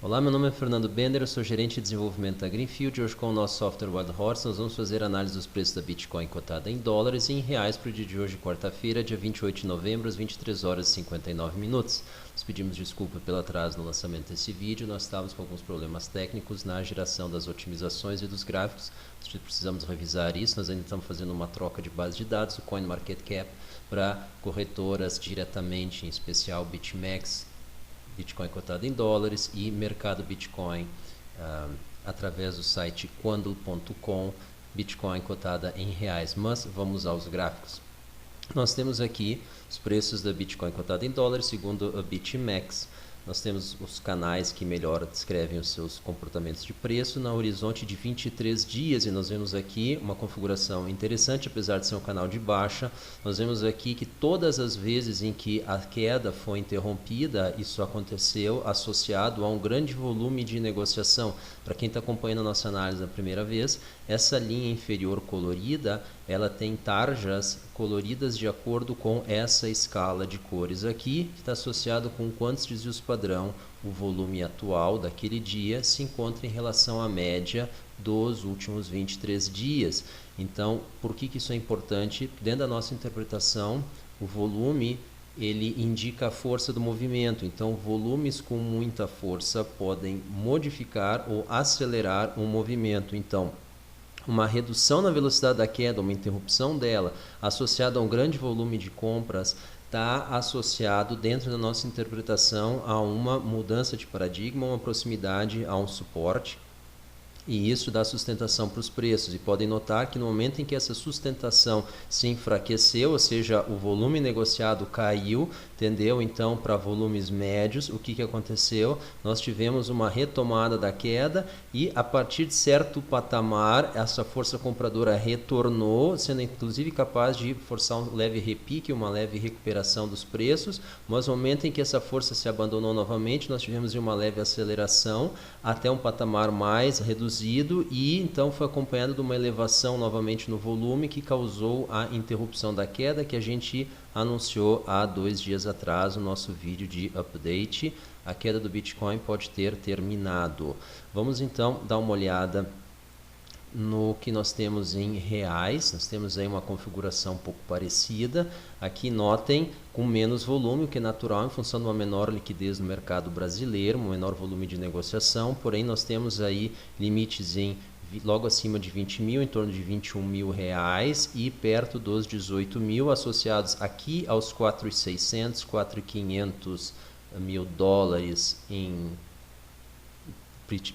Olá, meu nome é Fernando Bender, eu sou gerente de desenvolvimento da Greenfield. Hoje com o nosso software Wild Horse nós vamos fazer análise dos preços da Bitcoin cotada em dólares e em reais para o dia de hoje, quarta-feira, dia 28 de novembro, às 23 horas e 59 minutos. Nós pedimos desculpa pelo atraso no lançamento desse vídeo, nós estávamos com alguns problemas técnicos na geração das otimizações e dos gráficos. Nós precisamos revisar isso, nós ainda estamos fazendo uma troca de base de dados, o CoinMarketCap, para corretoras diretamente, em especial BitMEX, Bitcoin cotado em dólares, e mercado Bitcoin através do site quandl.com, Bitcoin cotada em reais. Mas vamos aos gráficos. Nós temos aqui os preços da Bitcoin cotada em dólares segundo a BitMEX. Nós temos os canais que melhor descrevem os seus comportamentos de preço na horizonte de 23 dias, e nós vemos aqui uma configuração interessante, apesar de ser um canal de baixa. Nós vemos aqui que todas as vezes em que a queda foi interrompida, isso aconteceu associado a um grande volume de negociação. Para quem está acompanhando a nossa análise da primeira vez, essa linha inferior colorida, ela tem tarjas coloridas de acordo com essa escala de cores aqui, que está associado com quantos desvios padrão o volume atual daquele dia se encontra em relação à média dos últimos 23 dias. Então, por que isso é importante? Dentro da nossa interpretação, o volume ele indica a força do movimento, então volumes com muita força podem modificar ou acelerar um movimento. Então, uma redução na velocidade da queda, uma interrupção dela, associada a um grande volume de compras, está associado, dentro da nossa interpretação, a uma mudança de paradigma, uma proximidade a um suporte. E isso dá sustentação para os preços. E podem notar que no momento em que essa sustentação se enfraqueceu, ou seja, o volume negociado caiu, tendeu então para volumes médios. O que aconteceu? Nós tivemos uma retomada da queda e a partir de certo patamar, essa força compradora retornou, sendo inclusive capaz de forçar um leve repique, uma leve recuperação dos preços. Mas no momento em que essa força se abandonou novamente, nós tivemos uma leve aceleração até um patamar mais reduzido, e então foi acompanhado de uma elevação novamente no volume que causou a interrupção da queda que a gente anunciou há 2 dias atrás no nosso vídeo de update. A queda do Bitcoin pode ter terminado. Vamos então dar uma olhada no que nós temos em reais. Nós temos aí uma configuração um pouco parecida. Aqui notem com menos volume, o que é natural em função de uma menor liquidez no mercado brasileiro, um menor volume de negociação, porém nós temos aí limites em logo acima de 20 mil, em torno de 21 mil reais, e perto dos 18 mil, associados aqui aos 4.600, 4.500 mil dólares em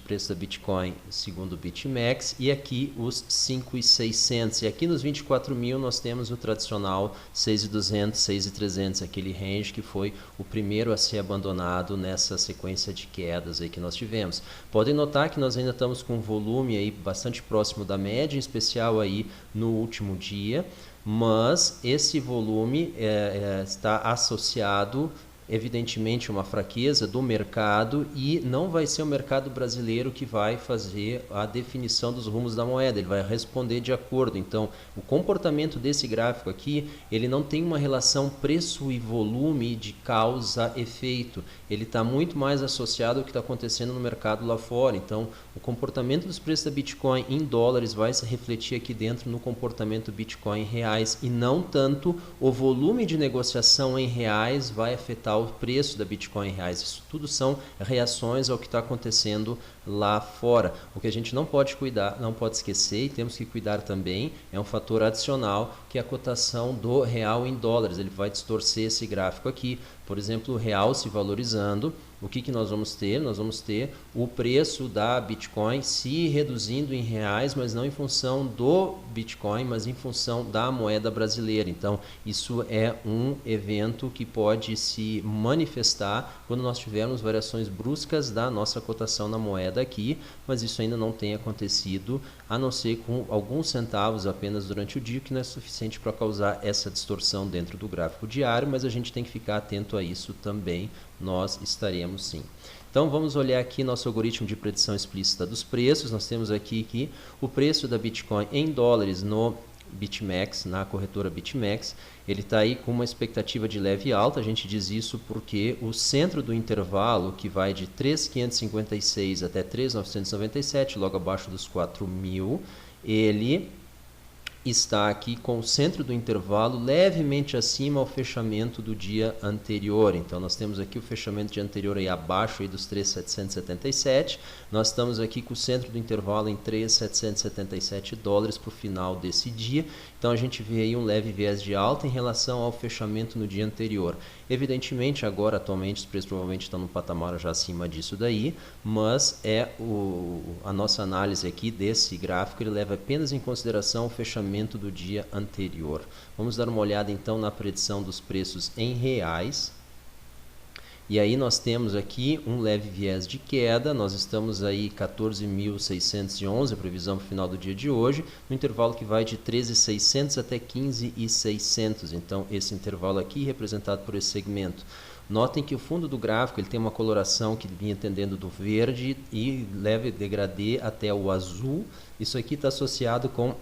preço da Bitcoin segundo o BitMEX, e aqui os 5.600, e aqui nos 24 mil nós temos o tradicional 6.200, 6.300, aquele range que foi o primeiro a ser abandonado nessa sequência de quedas aí que nós tivemos. Podem notar que nós ainda estamos com um volume aí bastante próximo da média, em especial aí no último dia, mas esse volume está associado evidentemente uma fraqueza do mercado, e não vai ser o mercado brasileiro que vai fazer a definição dos rumos da moeda, ele vai responder de acordo. Então, o comportamento desse gráfico aqui, ele não tem uma relação preço e volume de causa-efeito, ele está muito mais associado ao que está acontecendo no mercado lá fora. Então, o comportamento dos preços da Bitcoin em dólares vai se refletir aqui dentro no comportamento do Bitcoin em reais, e não tanto o volume de negociação em reais vai afetar o preço da Bitcoin em reais. Isso tudo são reações ao que está acontecendo lá fora. O que a gente não pode cuidar, não pode esquecer, e temos que cuidar também, é um fator adicional, que é a cotação do real em dólares. Ele vai distorcer esse gráfico aqui. Por exemplo, o real se valorizando, o que nós vamos ter? Nós vamos ter o preço da Bitcoin se reduzindo em reais, mas não em função do Bitcoin, mas em função da moeda brasileira. Então, isso é um evento que pode se manifestar quando nós tivermos variações bruscas da nossa cotação na moeda aqui, mas isso ainda não tem acontecido, a não ser com alguns centavos apenas durante o dia, que não é suficiente para causar essa distorção dentro do gráfico diário, mas a gente tem que ficar atento a isso também, nós estaremos sim. Então vamos olhar aqui nosso algoritmo de predição explícita dos preços. Nós temos aqui que o preço da Bitcoin em dólares no BitMEX, na corretora BitMEX, ele está aí com uma expectativa de leve alta. A gente diz isso porque o centro do intervalo, que vai de 3.556 até 3.997, logo abaixo dos 4.000, ele está aqui com o centro do intervalo levemente acima ao fechamento do dia anterior. Então, nós temos aqui o fechamento dia anterior aí abaixo aí dos 3.777. Nós estamos aqui com o centro do intervalo em 3.777 dólares para o final desse dia. Então, a gente vê aí um leve viés de alta em relação ao fechamento no dia anterior. Evidentemente, agora, atualmente, os preços provavelmente estão no patamar já acima disso daí, mas a nossa análise aqui desse gráfico, ele leva apenas em consideração o fechamento do dia anterior. Vamos dar uma olhada, então, na predição dos preços em reais. E aí nós temos aqui um leve viés de queda, nós estamos aí 14.611, a previsão para o final do dia de hoje, no intervalo que vai de 13.600 até 15.600, então esse intervalo aqui representado por esse segmento. Notem que o fundo do gráfico ele tem uma coloração que vinha tendendo do verde e leve degradê até o azul. Isso aqui está associado com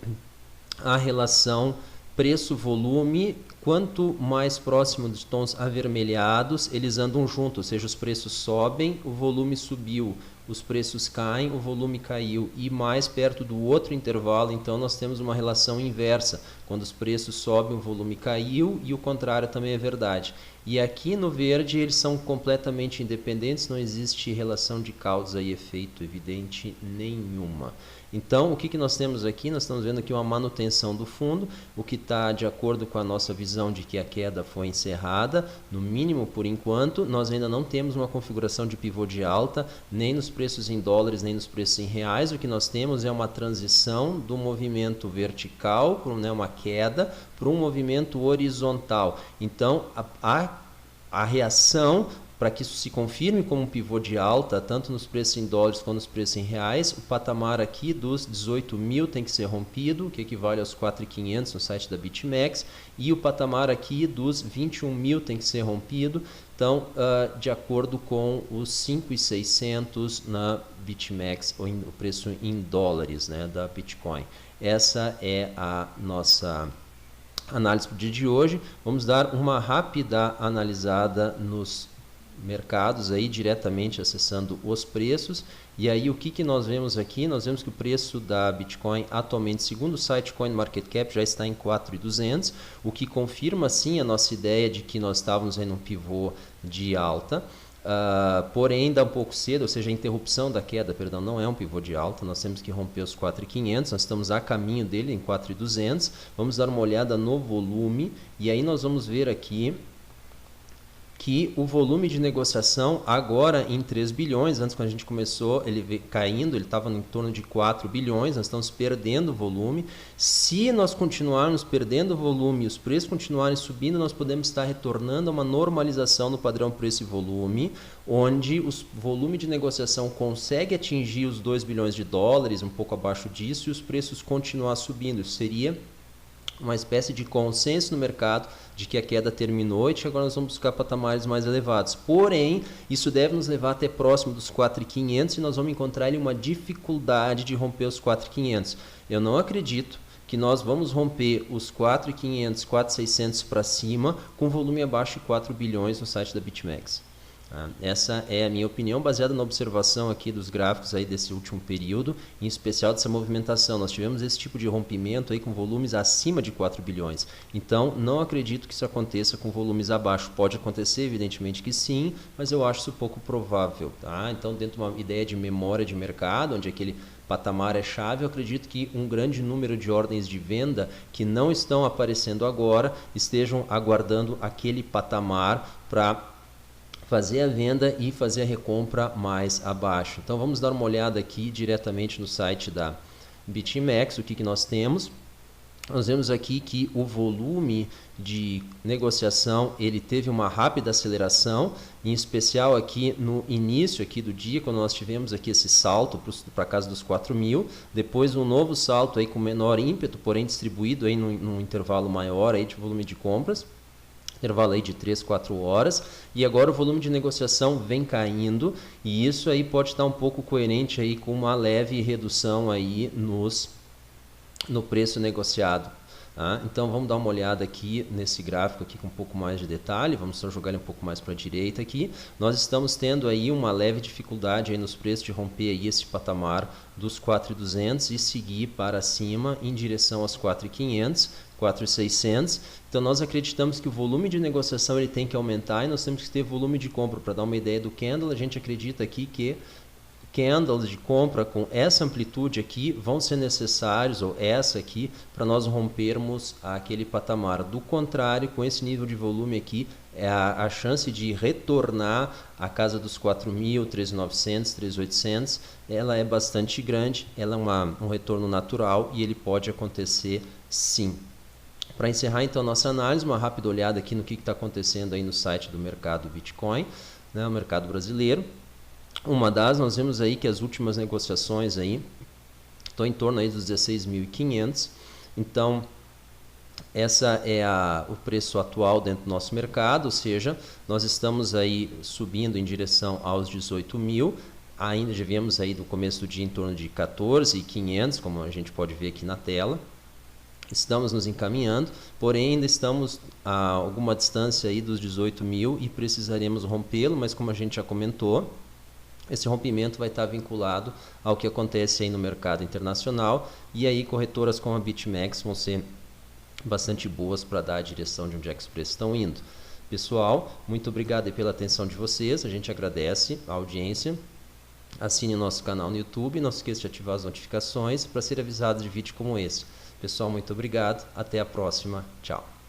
a relação preço-volume. Quanto mais próximo dos tons avermelhados, eles andam juntos, ou seja, os preços sobem, o volume subiu, os preços caem, o volume caiu, e mais perto do outro intervalo, então nós temos uma relação inversa, quando os preços sobem, o volume caiu, e o contrário também é verdade. E aqui no verde eles são completamente independentes, não existe relação de causa e efeito evidente nenhuma. Então, o que nós temos aqui? Nós estamos vendo aqui uma manutenção do fundo, o que está de acordo com a nossa visão de que a queda foi encerrada, no mínimo por enquanto. Nós ainda não temos uma configuração de pivô de alta, nem nos preços em dólares, nem nos preços em reais. O que nós temos é uma transição do movimento vertical, para uma queda, para um movimento horizontal. Então, a reação para que isso se confirme como um pivô de alta, tanto nos preços em dólares quanto nos preços em reais, o patamar aqui dos 18.000 tem que ser rompido, que equivale aos 4.500 no site da BitMEX, e o patamar aqui dos 21.000 tem que ser rompido, então, de acordo com os 5.600 na BitMEX, o preço em dólares, né, da Bitcoin. Essa é a nossa análise para o dia de hoje. Vamos dar uma rápida analisada nos mercados aí diretamente acessando os preços. E aí o que nós vemos aqui? Nós vemos que o preço da Bitcoin atualmente, segundo o site CoinMarketCap, já está em 4.200, o que confirma sim a nossa ideia de que nós estávamos em um pivô de alta. Porém ainda um pouco cedo, ou seja, a interrupção da queda, perdão, não é um pivô de alta, nós temos que romper os 4.500, nós estamos a caminho dele em 4.200. Vamos dar uma olhada no volume e aí nós vamos ver aqui que o volume de negociação agora em 3 bilhões, antes quando a gente começou ele veio caindo, ele estava em torno de 4 bilhões, nós estamos perdendo volume. Se nós continuarmos perdendo volume e os preços continuarem subindo, nós podemos estar retornando a uma normalização no padrão preço e volume, onde o volume de negociação consegue atingir os 2 bilhões de dólares, um pouco abaixo disso, e os preços continuar subindo. Isso seria uma espécie de consenso no mercado de que a queda terminou e que agora nós vamos buscar patamares mais elevados. Porém, isso deve nos levar até próximo dos 4.500 e nós vamos encontrar ali uma dificuldade de romper os 4.500. Eu não acredito que nós vamos romper os 4.500, 4.600 para cima com volume abaixo de 4 bilhões no site da BitMEX. Essa é a minha opinião, baseada na observação aqui dos gráficos aí desse último período, em especial dessa movimentação. Nós tivemos esse tipo de rompimento aí com volumes acima de 4 bilhões. Então, não acredito que isso aconteça com volumes abaixo. Pode acontecer, evidentemente que sim, mas eu acho isso pouco provável. Tá? Então, dentro de uma ideia de memória de mercado, onde aquele patamar é chave, eu acredito que um grande número de ordens de venda que não estão aparecendo agora, estejam aguardando aquele patamar para fazer a venda e fazer a recompra mais abaixo. Então vamos dar uma olhada aqui diretamente no site da BitMEX, o que nós temos. Nós vemos aqui que o volume de negociação ele teve uma rápida aceleração, em especial aqui no início aqui do dia, quando nós tivemos aqui esse salto para casa dos 4.000, depois um novo salto aí com menor ímpeto, porém distribuído aí num intervalo maior aí de volume de compras. Intervalo aí de 3, 4 horas, e agora o volume de negociação vem caindo, e isso aí pode estar um pouco coerente aí com uma leve redução aí no preço negociado. Tá? Então vamos dar uma olhada aqui nesse gráfico aqui com um pouco mais de detalhe, vamos só jogar ele um pouco mais para a direita aqui. Nós estamos tendo aí uma leve dificuldade aí nos preços de romper aí esse patamar dos 4.200 e seguir para cima em direção aos 4.500, 4.600. Então nós acreditamos que o volume de negociação ele tem que aumentar e nós temos que ter volume de compra. Para dar uma ideia do candle, a gente acredita aqui que candles de compra com essa amplitude aqui vão ser necessários, ou essa aqui, para nós rompermos aquele patamar. Do contrário, com esse nível de volume aqui, a chance de retornar à casa dos 4.000, 3.900, 3.800, ela é bastante grande, ela é um retorno natural e ele pode acontecer sim. Para encerrar então nossa análise, uma rápida olhada aqui no que está acontecendo aí no site do mercado Bitcoin, né, o mercado brasileiro. Nós vemos aí que as últimas negociações aí estão em torno aí dos 16.500. Então, essa é o preço atual dentro do nosso mercado, ou seja, nós estamos aí subindo em direção aos 18.000. Ainda já viemos aí no começo do dia em torno de 14.500, como a gente pode ver aqui na tela. Estamos nos encaminhando, porém ainda estamos a alguma distância aí dos 18.000 e precisaremos rompê-lo, mas como a gente já comentou, esse rompimento vai estar vinculado ao que acontece aí no mercado internacional e aí corretoras como a BitMEX vão ser bastante boas para dar a direção de onde é que os preços estão indo. Pessoal, muito obrigado pela atenção de vocês, a gente agradece a audiência. Assine o nosso canal no YouTube, não se esqueça de ativar as notificações para ser avisado de vídeo como esse. Pessoal, muito obrigado, até a próxima, tchau.